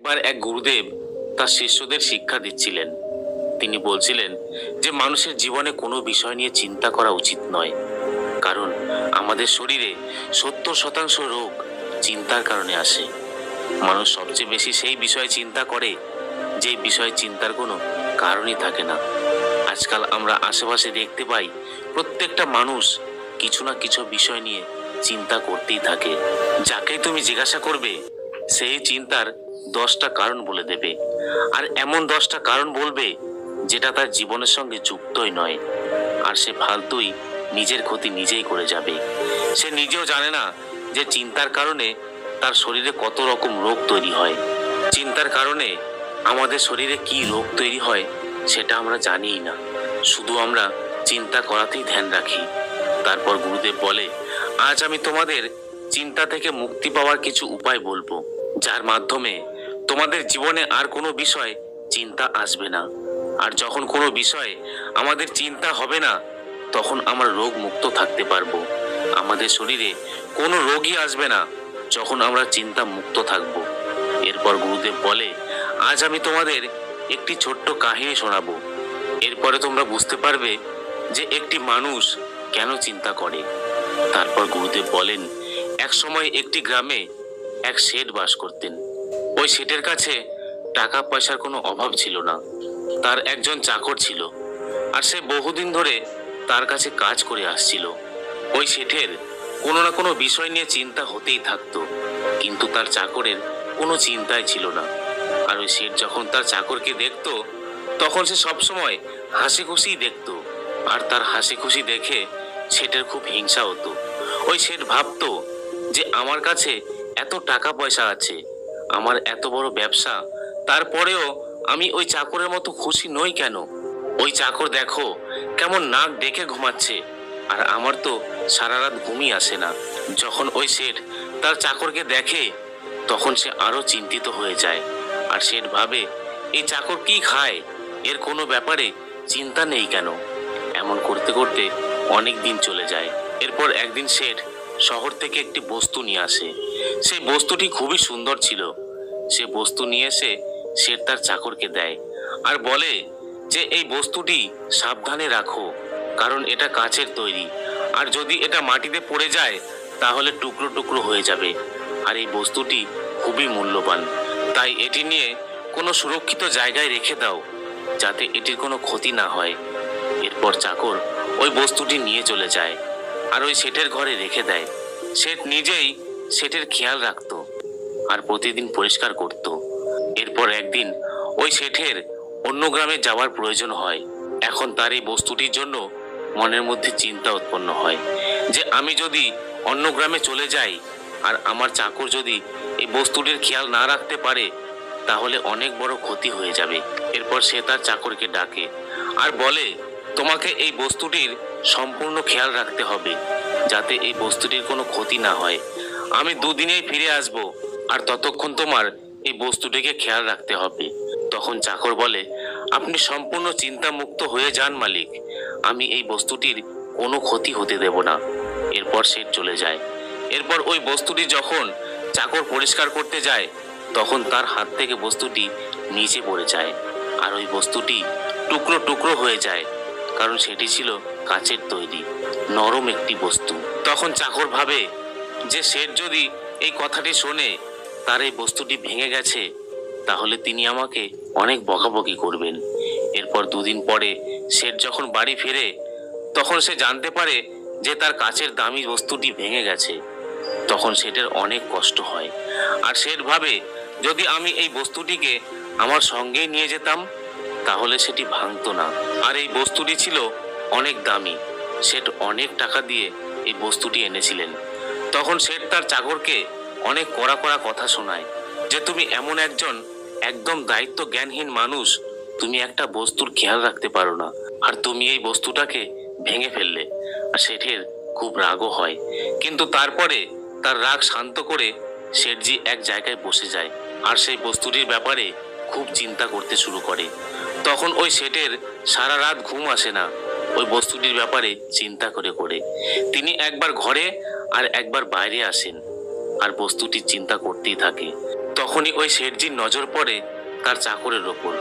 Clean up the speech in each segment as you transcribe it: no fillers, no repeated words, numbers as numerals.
একবার এক গুরুদেব তার শিষ্যদের শিক্ষা দিচ্ছিলেন। তিনি বলছিলেন যে মানুষের জীবনে কোনো বিষয় নিয়ে চিন্তা করা উচিত নয়, কারণ আমাদের শরীরে 70% রোগ চিন্তার কারণে আসে। মানুষ সবচেয়ে বেশি সেই বিষয়ে চিন্তা করে যে বিষয়ে চিন্তার কোনো কারণই থাকে না। আজকাল আমরা আশেপাশে দেখতে পাই প্রত্যেকটা মানুষ কিছু না কিছু বিষয় নিয়ে চিন্তা করতেই থাকে। যাকে তুমি জিজ্ঞাসা করবে সেই চিন্তার 10টা কারণ বলে দেবে, আর এমন 10টা কারণ বলবে যেটা তার জীবনের সঙ্গে যুক্তই নয়। আর সে ফালতুই নিজের ক্ষতি নিজেই করে যাবে। সে নিজেও জানে না যে চিন্তার কারণে তার শরীরে কত রকম রোগ তৈরি হয়। চিন্তার কারণে আমাদের শরীরে কি রোগ তৈরি হয় সেটা আমরা জানিই না, শুধু আমরা চিন্তা করাতেই ধ্যান রাখি। তারপর গুরুদেব বলে, আজ আমি তোমাদের চিন্তা থেকে মুক্তি পাওয়ার কিছু উপায় বলবো, যার মাধ্যমে তোমাদের জীবনে আর কোনো বিষয় চিন্তা আসবে না। আর যখন কোনো বিষয়ে আমাদের চিন্তা হবে না, তখন আমরা রোগ মুক্ত থাকতে পারবো। আমাদের শরীরে কোনো রোগই আসবে না যখন আমরা চিন্তা মুক্ত থাকবো। এরপর গুরুদেব বলে, আজ আমি তোমাদের একটি ছোট্ট কাহিনী শোনাবো। এরপরে তোমরা বুঝতে পারবে যে একটি মানুষ কেন চিন্তা করে। তারপর গুরুদেব বলেন, এক সময় একটি গ্রামে এক শেঠ বাস করতেন। ওই শেঠের কাছে টাকা পয়সার কোনো অভাব ছিল না। তার একজন চাকর ছিল, আর সে বহুদিন ধরে তার কাছে কাজ করে আসছিল। ওই শেঠের কোনো না কোনো বিষয় নিয়ে চিন্তা হতেই থাকতো, কিন্তু তার চাকরের কোনো চিন্তাই ছিল না। আর ওই শেঠ যখন তার চাকরকে দেখতো, তখন সে সবসময় হাসি খুশিই দেখতো। আর তার হাসি খুশি দেখে শেঠের খুব হিংসা হতো। ওই শেঠ ভাবতো যে আমার কাছে এত টাকা পয়সা আছে, আমার এত বড় ব্যবসা, তারপরেও আমি ওই চাকরের মতো খুশি নই কেন? ওই চাকর দেখো কেমন নাক ডেকে ঘুমাচ্ছে, আর আমার তো সারা রাত ঘুমই আসে না। যখন ওই শেঠ তার চাকরকে দেখে, তখন সে আরো চিন্তিত হয়ে যায়। আর শেঠ ভাবে, এই চাকর কি খায়, এর কোনো ব্যাপারে চিন্তা নেই কেন? এমন করতে করতে অনেক দিন চলে যায়। এরপর একদিন শেঠ শহর থেকে একটি বস্তু নিয়ে আসে। সেই বস্তুটি খুবই সুন্দর ছিল। সে বস্তু নিয়ে এসে শেঠ তার চাকরকে দেয়, আর বলে যে এই বস্তুটি সাবধানে রাখো, কারণ এটা কাচের তৈরি, আর যদি এটা মাটিতে পড়ে যায় তাহলে টুকরো টুকরো হয়ে যাবে। আর এই বস্তুটি খুবই মূল্যবান, তাই এটি নিয়ে কোনো সুরক্ষিত জায়গায় রেখে দাও, যাতে এটির কোনো ক্ষতি না হয়। এরপর চাকর ওই বস্তুটি নিয়ে চলে যায়, আর ওই শেঠের ঘরে রেখে দেয়। শেঠ নিজেই শেঠের খেয়াল রাখতো, আর প্রতিদিন পরিষ্কার করত। এরপর একদিন ওই শেঠের অন্য গ্রামে যাওয়ার প্রয়োজন হয়। এখন তার এই বস্তুটির জন্য মনের মধ্যে চিন্তা উৎপন্ন হয় যে আমি যদি অন্য গ্রামে চলে যাই, আর আমার চাকর যদি এই বস্তুটির খেয়াল না রাখতে পারে, তাহলে অনেক বড় ক্ষতি হয়ে যাবে। এরপর সে তার চাকরকে ডাকে আর বলে, তোমাকে এই বস্তুটির সম্পূর্ণ খেয়াল রাখতে হবে, যাতে এই বস্তুটির কোনো ক্ষতি না হয়। আমি দুদিনেই ফিরে আসব, আর ততক্ষণ তোমার এই বস্তুটিকে খেয়াল রাখতে হবে। তখন চাকর বলে, আপনি সম্পূর্ণ চিন্তামুক্ত হয়ে যান মালিক, আমি এই বস্তুটির কোনো ক্ষতি হতে দেব না। এরপর শেঠ চলে যায়। এরপর ওই বস্তুটি যখন চাকর পরিষ্কার করতে যায়, তখন তার হাত থেকে বস্তুটি নিচে পড়ে যায়, আর ওই বস্তুটি টুকরো টুকরো হয়ে যায়, কারণ সেটি ছিল কাচের তৈরি, নরম একটি বস্তু। তখন চাকর ভাবে যে শেঠ যদি এই কথাটি শোনে তার এই বস্তুটি ভেঙে গেছে, তাহলে তিনি আমাকে অনেক বকাবকি করবেন। এরপর দুদিন পরে শেঠ যখন বাড়ি ফেরে, তখন সে জানতে পারে যে তার কাচের দামি বস্তুটি ভেঙে গেছে। তখন শেঠের অনেক কষ্ট হয়, আর শেঠ ভাবে যদি আমি এই বস্তুটিকে আমার সঙ্গেই নিয়ে যেতাম, তাহলে সেটি ভাঙতো না। আর এই বস্তুটি ছিল অনেক দামি, শেঠ অনেক টাকা দিয়ে এই বস্তুটি এনেছিলেন। তখন শেঠ তার চাকরকে অনেক কড়া কড়া কথা শোনায় যে তুমি এমন একজন একদম দায়িত্ব জ্ঞানহীন মানুষ, তুমি একটা বস্তুর খেয়াল রাখতে পারো না, আর তুমি এই বস্তুটাকে ভেঙে ফেললে। আর শেঠের খুব রাগও হয়, কিন্তু তারপরে তার রাগ শান্ত করে শেঠজি এক জায়গায় বসে যায়, আর সেই বস্তুটির ব্যাপারে খুব চিন্তা করতে শুরু করে। তখন ওই শেঠের সারা রাত ঘুম আসে না ওই বস্তুটির ব্যাপারে চিন্তা করে করে। তিনি একবার ঘরে আর একবার বাইরে আসেন, আর বস্তুটির চিন্তা করতেই থাকে। তখনই ওই শেঠজির নজর পড়ে তার চাকরের ওপর,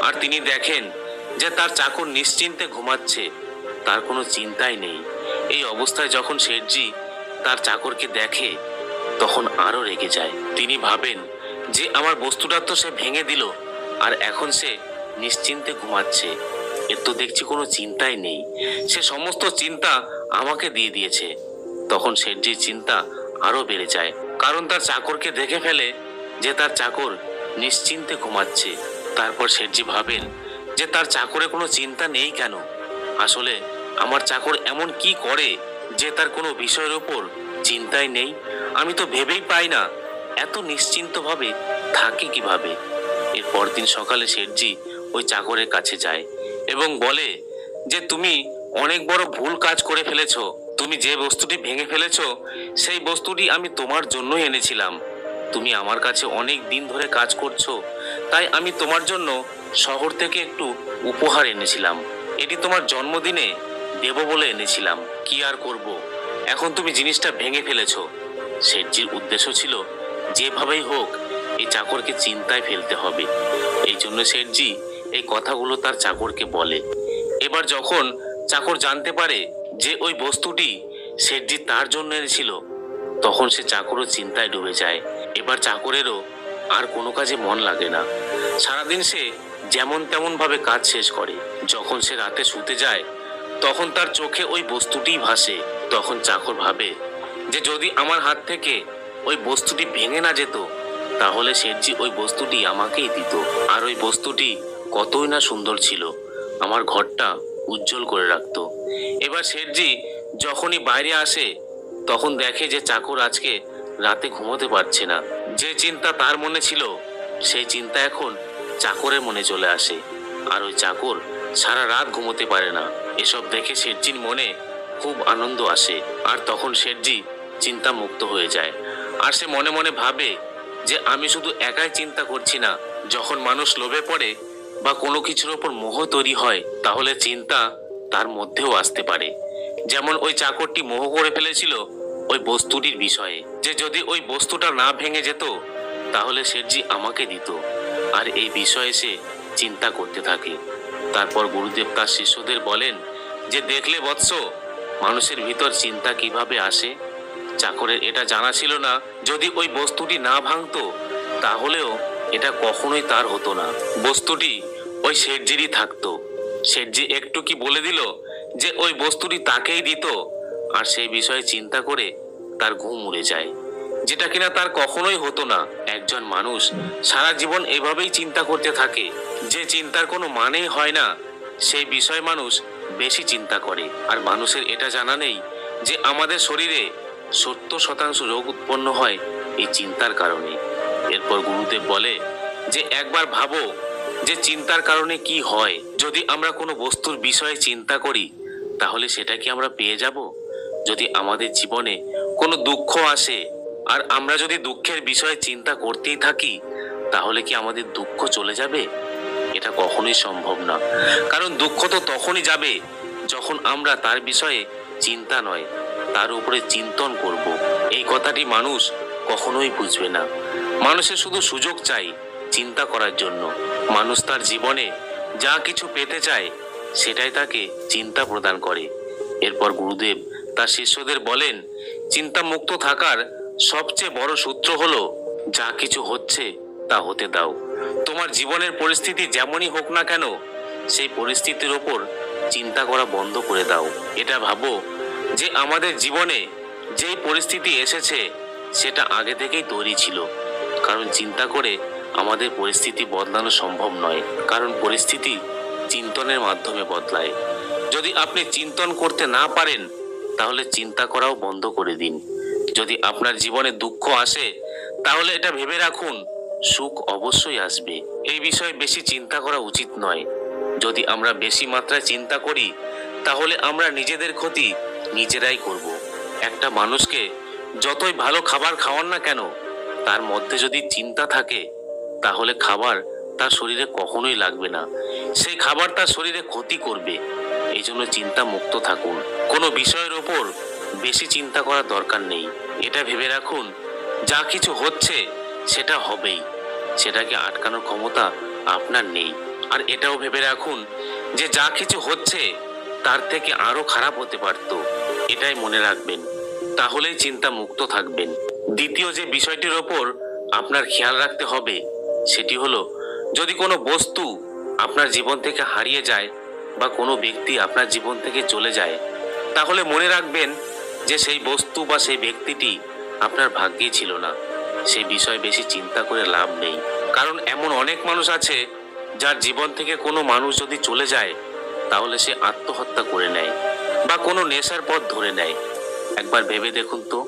আর তিনি দেখেন যে তার চাকর নিশ্চিন্তে ঘুমাচ্ছে, তার কোনো চিন্তাই নেই। এই অবস্থায় যখন শেঠজি তার চাকরকে দেখে তখন আরো রেগে যায়। তিনি ভাবেন যে আমার বস্তুটা তো সে ভেঙে দিল, আর এখন সে নিশ্চিন্তে ঘুমাচ্ছে, এর তো দেখছি কোনো চিন্তাই নেই, সে সমস্ত চিন্তা আমাকে দিয়ে দিয়েছে। তখন শেঠজির চিন্তা আরো বেড়ে যায়, কারণ তার চাকরকে দেখে ফেলে যে তার চাকর নিশ্চিন্তে ঘুমাচ্ছে। তারপর শেঠজি ভাবেন যে তার চাকরে কোনো চিন্তা নেই কেন, আসলে আমার চাকর এমন কি করে যে তার কোনো বিষয়ের উপর চিন্তাই নেই। আমি তো ভেবেই পাই না এত নিশ্চিন্তভাবে থাকে কিভাবে। এর পরদিন সকালে শেঠজি ওই চাকরের কাছে যায় এবং বলে যে তুমি অনেক বড় ভুল কাজ করে ফেলেছো। তুমি যে বস্তুটি ভেঙে ফেলেছো সেই বস্তুটি আমি তোমার জন্যই এনেছিলাম। তুমি আমার কাছে অনেক দিন ধরে কাজ করছো, তাই আমি তোমার জন্য শহর থেকে একটু উপহার এনেছিলাম। এটি তোমার জন্মদিনে দেব বলে এনেছিলাম। কি আর করব, এখন তুমি জিনিসটা ভেঙে ফেলেছো। শেঠজির উদ্দেশ্য ছিল যেভাবেই হোক এই চাকরকে চিন্তায় ফেলতে হবে। এই জন্য শেঠজি এই কথাগুলো তার চাকরকে বলে। এবার যখন চাকর জানতে পারে যে ওই বস্তুটি শেঠজি তার জন্য এনেছিল, তখন সে চাকরও চিন্তায় ডুবে যায়। এবার চাকরেরও আর কোনো কাজে মন লাগে না। সারাদিন সে যেমন তেমন ভাবে কাজ শেষ করে। যখন সে রাতে শুতে যায় তখন তার চোখে ওই বস্তুটিই ভাসে। তখন চাকর ভাবে যে যদি আমার হাত থেকে ওই বস্তুটি ভেঙে না যেত তাহলে শেঠজি ওই বস্তুটি আমাকেই দিত, আর ওই বস্তুটি কতই না সুন্দর ছিল, আমার ঘরটা উজ্জ্বল করে রাখতো। এবার শেঠজি যখনই বাইরে আসে তখন দেখে যে চাকর আজকে রাতে ঘুমোতে পারছে না। যে চিন্তা তার মনে ছিল সেই চিন্তা এখন চাকরের মনে চলে আসে, আর ওই চাকর সারা রাত ঘুমোতে পারে না। এসব দেখে শেঠজির মনে খুব আনন্দ আসে, আর তখন শেঠজি চিন্তা মুক্ত হয়ে যায়। আর সে মনে মনে ভাবে যে আমি শুধু একাই চিন্তা করছি না, যখন মানুষ লোভে পড়ে বা কোনো কিছুর ওপর মোহ তৈরি হয় তাহলে চিন্তা তার মধ্যেও আসতে পারে। যেমন ওই চাকরটি মোহ করে ফেলেছিল ওই বস্তুটির বিষয়ে, যে যদি ওই বস্তুটা না ভেঙে যেত তাহলে শেঠজি আমাকে দিত, আর এই বিষয়ে সে চিন্তা করতে থাকে। তারপর গুরুদেব তার শিষ্যদের বলেন যে দেখলে বৎস, মানুষের ভিতর চিন্তা কিভাবে আসে। চাকরের এটা জানা ছিল না যদি ওই বস্তুটি না ভাঙতো তাহলেও এটা কখনোই তার হতো না, বস্তুটি ওই শেঠজিরই থাকতো। শেঠজি একটু কি বলে দিল যে ওই বস্তুটি তাকেই দিত, আর সেই বিষয়ে চিন্তা করে তার ঘুম উড়ে যায়, যেটা কিনা তার কখনোই হতো না। একজন মানুষ সারা জীবন এভাবেই চিন্তা করতে থাকে, যে চিন্তার কোনো মানেই হয় না সেই বিষয় মানুষ বেশি চিন্তা করে। আর মানুষের এটা জানা নেই যে আমাদের শরীরে 70% রোগ উৎপন্ন হয় এই চিন্তার কারণে। এরপর গুরুদেব বলে যে একবার ভাবো যে চিন্তার কারণে কি হয়। যদি আমরা কোনো বস্তুর বিষয়ে চিন্তা করি তাহলে সেটা কি আমরা পেয়ে যাব? যদি আমাদের জীবনে কোনো দুঃখ আসে আর আমরা যদি দুঃখের বিষয়ে চিন্তা করতেই থাকি তাহলে কি আমাদের দুঃখ চলে যাবে? এটা কখনোই সম্ভব না, কারণ দুঃখ তো তখনই যাবে যখন আমরা তার বিষয়ে চিন্তা নয় তার উপরে চিন্তন করব। এই কথাটি মানুষ কখনোই বুঝবে না। মানুষের শুধু সুযোগ চাই চিন্তা করার জন্য। মানুষ তার জীবনে যা কিছু পেতে চায় সেটাই তাকে চিন্তা প্রদান করে। এরপর গুরুদেব তার শিষ্যদের বলেন, চিন্তা মুক্ত থাকার সবচেয়ে বড় সূত্র হলো যা কিছু হচ্ছে তা হতে দাও। তোমার জীবনের পরিস্থিতি যেমনই হোক না কেন সেই পরিস্থিতির ওপর চিন্তা করা বন্ধ করে দাও। এটা ভাবো যে আমাদের জীবনে যেই পরিস্থিতি এসেছে সেটা আগে থেকেই তৈরি ছিল, কারণ চিন্তা করে আমাদের পরিস্থিতি বদলানো সম্ভব নয়, কারণ পরিস্থিতি চিন্তনের মাধ্যমে বদলায়। যদি আপনি চিন্তন করতে না পারেন তাহলে চিন্তা করাও বন্ধ করে দিন। যদি আপনার জীবনে দুঃখ আসে তাহলে এটা ভেবে রাখুন সুখ অবশ্যই আসবে। এই বিষয়ে বেশি চিন্তা করা উচিত নয়। যদি আমরা বেশি মাত্রায় চিন্তা করি তাহলে আমরা নিজেদের ক্ষতি নিজেরাই করব। একটা মানুষকে যতই ভালো খাবার খাওয়ান না কেন তার মধ্যে যদি চিন্তা থাকে তাহলে খাবার তার শরীরে কখনোই লাগবে না, সেই খাবার তার শরীরে ক্ষতি করবে। এই জন্য চিন্তা মুক্ত থাকুন। কোনো বিষয়ের ওপর বেশি চিন্তা করার দরকার নেই। এটা ভেবে রাখুন যা কিছু হচ্ছে সেটা হবেই, সেটাকে আটকানোর ক্ষমতা আপনার নেই। আর এটাও ভেবে রাখুন যে যা কিছু হচ্ছে তার থেকে আরো খারাপ হতে পারত, এটাই মনে রাখবেন, তাহলেই চিন্তা মুক্ত থাকবেন। দ্বিতীয় যে বিষয়টির ওপর আপনার খেয়াল রাখতে হবে সেটি হলো, যদি কোনো বস্তু আপনার জীবন থেকে হারিয়ে যায় বা কোনো ব্যক্তি আপনার জীবন থেকে চলে যায়, তাহলে মনে রাখবেন যে সেই বস্তু বা সেই ব্যক্তিটি আপনার ভাগ্যেই ছিল না। সেই বিষয়ে বেশি চিন্তা করে লাভ নেই, কারণ এমন অনেক মানুষ আছে যার জীবন থেকে কোনো মানুষ যদি চলে যায় তাহলে সে আত্মহত্যা করে নেয় বা কোনো নেশার পথ ধরে নেয়। একবার ভেবে দেখুন তো,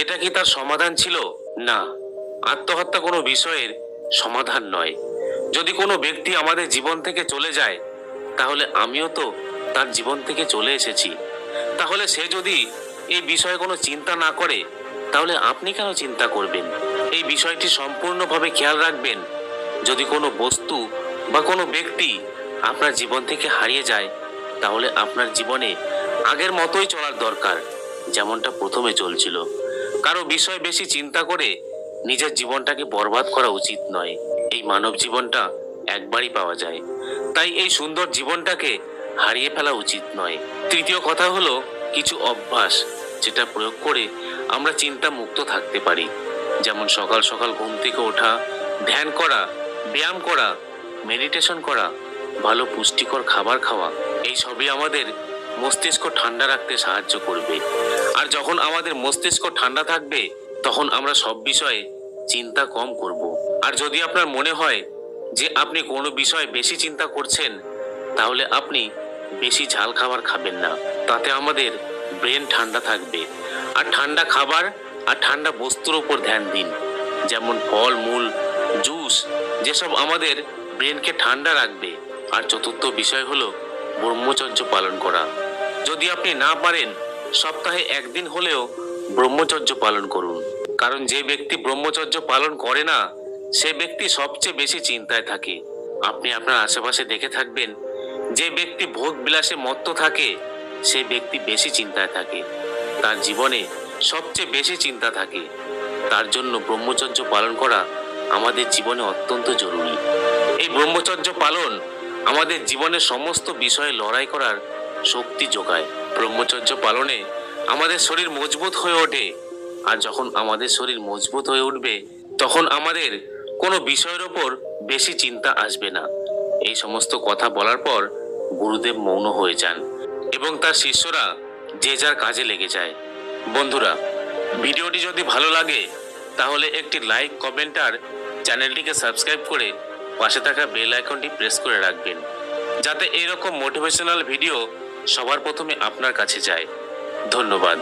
এটা কি তার সমাধান ছিল? না, আত্মহত্যা কোনো বিষয়ের সমাধান নয়। যদি কোনো ব্যক্তি আমাদের জীবন থেকে চলে যায়, তাহলে আমিও তো তার জীবন থেকে চলে এসেছি। তাহলে সে যদি এই বিষয়ে কোনো চিন্তা না করে, তাহলে আপনি কেন চিন্তা করবেন? এই বিষয়টি সম্পূর্ণভাবে খেয়াল রাখবেন। যদি কোনো বস্তু বা কোনো ব্যক্তি আপনার জীবন থেকে হারিয়ে যায়, তাহলে আপনার জীবনে আগের মতোই চলার দরকার, যেমনটা প্রথমে চলছিল। কারো বিষয় বেশি চিন্তা করে নিজের জীবনটাকে বরবাদ করা উচিত নয়। এই মানব জীবনটা একবারই পাওয়া যায়, তাই এই সুন্দর জীবনটাকে হারিয়ে ফেলা উচিত নয়। তৃতীয় কথা হলো কিছু অভ্যাস, যেটা প্রয়োগ করে আমরা চিন্তা মুক্ত থাকতে পারি। যেমন সকাল সকাল ঘুম থেকে ওঠা, ধ্যান করা, ব্যায়াম করা, মেডিটেশন করা, ভালো পুষ্টিকর খাবার খাওয়া, এই সবই আমাদের মস্তিষ্ক ঠান্ডা রাখতে সাহায্য করবে। আর যখন আমাদের মস্তিষ্ক ঠান্ডা থাকবে, তখন আমরা সব বিষয়ে চিন্তা কম করব। আর যদি আপনার মনে হয় যে আপনি কোনো বিষয়ে বেশি চিন্তা করছেন, তাহলে আপনি বেশি ঝাল খাবার খাবেন না, তাতে আমাদের ব্রেন ঠান্ডা থাকবে। আর ঠান্ডা খাবার আর ঠান্ডা বস্তুর উপর ধ্যান দিন, যেমন ফল মূল, জুস, যেসব আমাদের ব্রেনকে ঠান্ডা রাখবে। আর চতুর্থ বিষয় হলো ব্রহ্মচর্য পালন করা। যদি আপনি না পারেন, সপ্তাহে একদিন হলেও ব্রহ্মচর্য পালন করুন, কারণ যে ব্যক্তি ব্রহ্মচর্য পালন করে না, সে ব্যক্তি সবচেয়ে বেশি চিন্তায় থাকে। আপনি আপনার আশেপাশে দেখে থাকবেন, যে ব্যক্তি ভোগ বিলাসে মত্ত থাকে, সে ব্যক্তি বেশি চিন্তায় থাকে, তার জীবনে সবচেয়ে বেশি চিন্তা থাকে। তার জন্য ব্রহ্মচর্য পালন করা আমাদের জীবনে অত্যন্ত জরুরি। এই ব্রহ্মচর্য পালন আমাদের জীবনের সমস্ত বিষয়ে লড়াই করার শক্তি যোগায়। ব্রহ্মচর্য পালনে আমাদের শরীর মজবুত হয়ে ওঠে, আর যখন আমাদের শরীর মজবুত হয়ে উঠবে, তখন আমাদের কোনো বিষয়ের ওপর বেশি চিন্তা আসবে না। এই সমস্ত কথা বলার পর গুরুদেব মৌন হয়ে যান এবং তার শিষ্যরা যে যার কাজে লেগে যায়। বন্ধুরা, ভিডিওটি যদি ভালো লাগে তাহলে একটি লাইক, কমেন্ট আর চ্যানেলটিকে সাবস্ক্রাইব করে পাশে থাকা বেল আইকনটি প্রেস করে রাখবেন, যাতে এইরকম মোটিভেশনাল ভিডিও সবার প্রথমে আপনার কাছে যায়। ধন্যবাদ।